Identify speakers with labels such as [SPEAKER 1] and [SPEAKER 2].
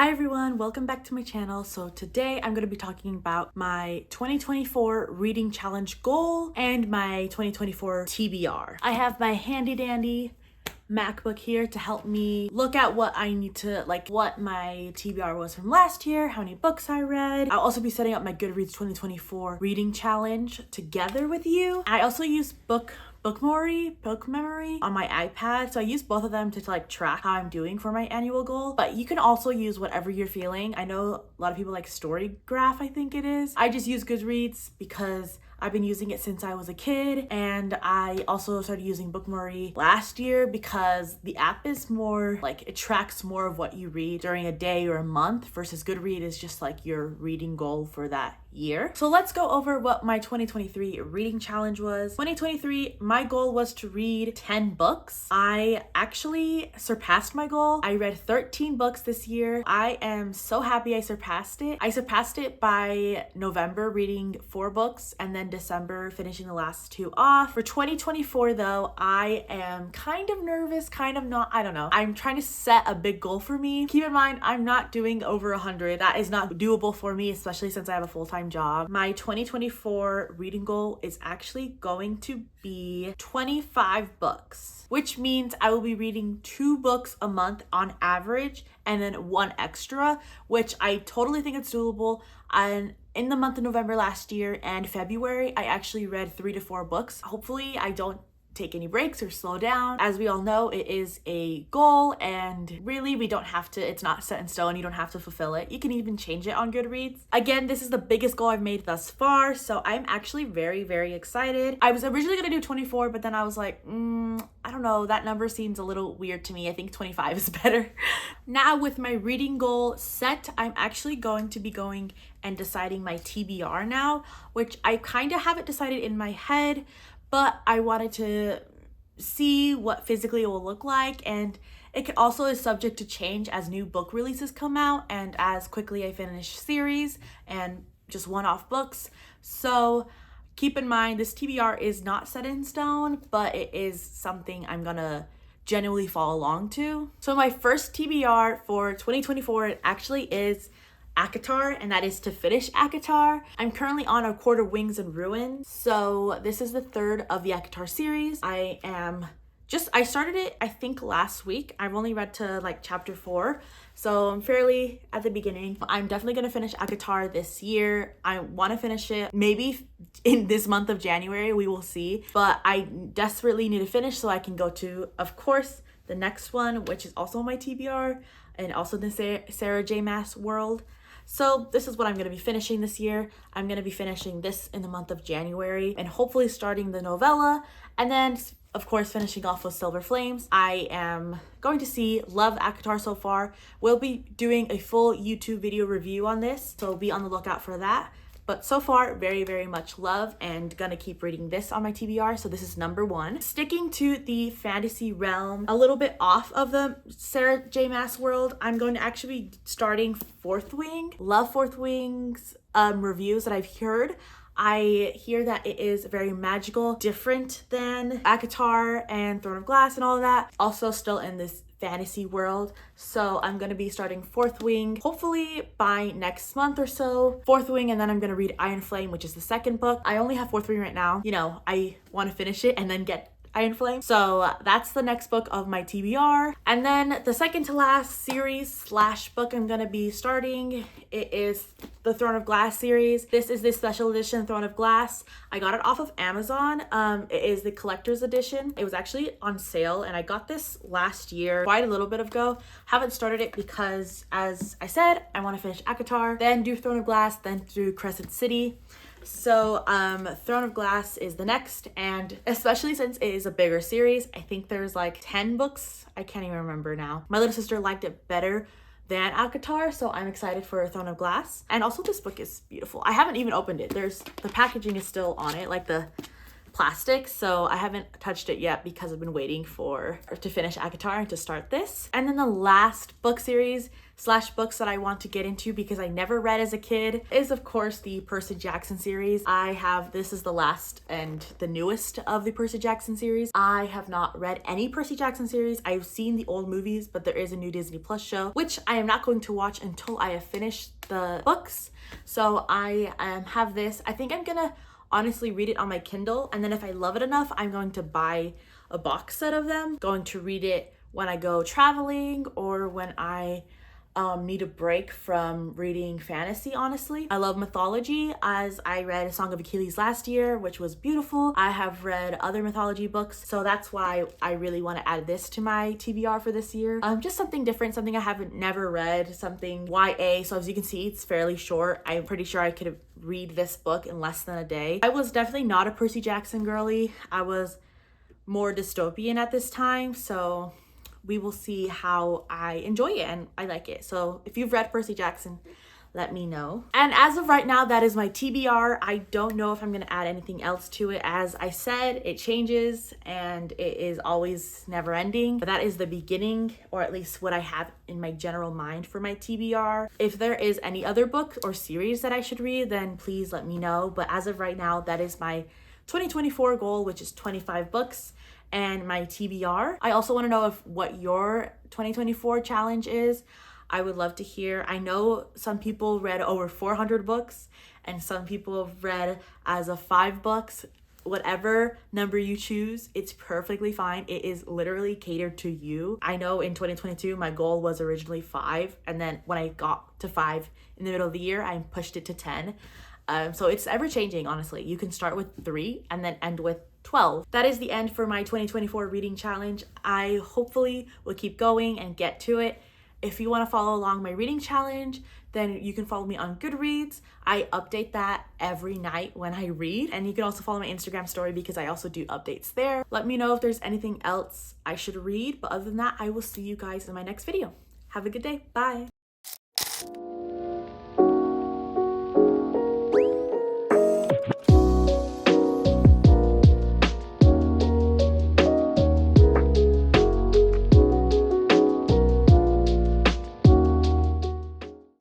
[SPEAKER 1] Hi everyone, welcome back to my channel. So today I'm going to be talking about my 2024 reading challenge goal and my 2024 TBR. I have my handy dandy MacBook here to help me look at what I need to, what my TBR was from last year, how many books I read. I'll also be setting up my Goodreads 2024 reading challenge together with you. I also use book memory on my iPad, so I use both of them to track how I'm doing for my annual goal. But you can also use whatever you're feeling. I know a lot of people like Storygraph, I think it is. I just use Goodreads because I've been using it since I was a kid, and I also started using Bookmemory last year because the app is more it tracks more of what you read during a day or a month versus Goodreads is just your reading goal for that year. So let's go over what my 2023 reading challenge was. 2023, my goal was to read 10 books. I actually surpassed my goal. I read 13 books this year. I am so happy I surpassed it. I surpassed it by November reading 4 books and then December finishing the last 2 off. For 2024 though, I am kind of nervous, kind of not, I don't know. I'm trying to set a big goal for me. Keep in mind, I'm not doing over 100. That is not doable for me, especially since I have a full-time job. My 2024 reading goal is actually going to be 25 books, which means I will be reading 2 books a month on average and then 1 extra, which I totally think it's doable. And in the month of November last year and February, I actually read 3 to 4 books. Hopefully I don't take any breaks or slow down. As we all know, it is a goal and really we don't have to, it's not set in stone. You don't have to fulfill it. You can even change it on Goodreads. Again, this is the biggest goal I've made thus far, so I'm actually very, very excited. I was originally gonna do 24, but then I was like, I don't know, that number seems a little weird to me. I think 25 is better. Now with my reading goal set, I'm actually going to be going and deciding my TBR now, which I kind of have it decided in my head, but I wanted to see what physically it will look like, and it also is subject to change as new book releases come out and as quickly I finish series and just one-off books. So keep in mind, this TBR is not set in stone, but it is something I'm gonna genuinely follow along to. So my first TBR for 2024 actually is ACOTAR, and that is to finish ACOTAR. I'm currently on A Quarter Wings and Ruins, so this is the 3rd of the ACOTAR series. I started it I think last week. I've only read to chapter 4, so I'm fairly at the beginning. I'm definitely gonna finish ACOTAR this year. I want to finish it maybe in this month of January, we will see, but I desperately need to finish so I can go to, of course, the next one, which is also my TBR and also the Sarah J. Maas world. So this is what I'm going to be finishing this year. I'm going to be finishing this in the month of January and hopefully starting the novella, and then of course finishing off with Silver Flames. I am going to love ACOTAR so far. We'll be doing a full YouTube video review on this, so be on the lookout for that. But so far, very, very much love, and gonna keep reading this on my TBR. So this is number 1. Sticking to the fantasy realm, a little bit off of the Sarah J. Maas world, I'm going to actually be starting Fourth Wing. Love Fourth Wing's reviews that I've heard. I hear that it is very magical, different than ACOTAR and Throne of Glass and all of that. Also still in this fantasy world. So I'm going to be starting Fourth Wing hopefully by next month or so. Fourth Wing, and then I'm going to read Iron Flame, which is the 2nd book. I only have Fourth Wing right now. You know, I want to finish it and then get Iron Flame. So that's the next book of my TBR. And then the second to last series / book I'm gonna be starting, it is the Throne of Glass series. This is the special edition Throne of Glass. I got it off of Amazon. It is the collector's edition. It was actually on sale and I got this last year, quite a little bit ago. Haven't started it because, as I said, I want to finish ACOTAR, then do Throne of Glass, then do Crescent City. So Throne of Glass is the next, and especially since it is a bigger series, I think there's 10 books. I can't even remember now. My little sister liked it better than ACOTAR, so I'm excited for Throne of Glass. And also this book is beautiful. I haven't even opened it. The packaging is still on it, the plastic, so I haven't touched it yet because I've been waiting to finish Akatar and to start this. And then the last book series slash books that I want to get into because I never read as a kid is of course the Percy Jackson series. This is the last and the newest of the Percy Jackson series. I have not read any Percy Jackson series. I've seen the old movies, but there is a new Disney Plus show, which I am not going to watch until I have finished the books. So I have this. I think I'm gonna honestly read it on my Kindle, and then if I love it enough, I'm going to buy a box set of them. Going to read it when I go traveling or when I need a break from reading fantasy, honestly. I love mythology, as I read A Song of Achilles last year, which was beautiful. I have read other mythology books, so that's why I really want to add this to my TBR for this year. Just something different, something I haven't never read, something YA. So as you can see, it's fairly short. I'm pretty sure I could read this book in less than a day. I was definitely not a Percy Jackson girly. I was more dystopian at this time, so we will see how I enjoy it and I like it. So if you've read Percy Jackson, let me know. And as of right now, that is my TBR. I don't know if I'm gonna add anything else to it. As I said, it changes and it is always never ending. But that is the beginning, or at least what I have in my general mind for my TBR. If there is any other book or series that I should read, then please let me know. But as of right now, that is my 2024 goal, which is 25 books. And my TBR. I also want to know what your 2024 challenge is. I would love to hear. I know some people read over 400 books and some people have read as of 5 books. Whatever number you choose, it's perfectly fine. It is literally catered to you. I know in 2022, my goal was originally 5. And then when I got to 5 in the middle of the year, I pushed it to 10. So it's ever changing, honestly. You can start with 3 and then end with 12. That is the end for my 2024 reading challenge. I hopefully will keep going and get to it. If you want to follow along my reading challenge, then you can follow me on Goodreads. I update that every night when I read. And you can also follow my Instagram story because I also do updates there. Let me know if there's anything else I should read. But other than that, I will see you guys in my next video. Have a good day. Bye.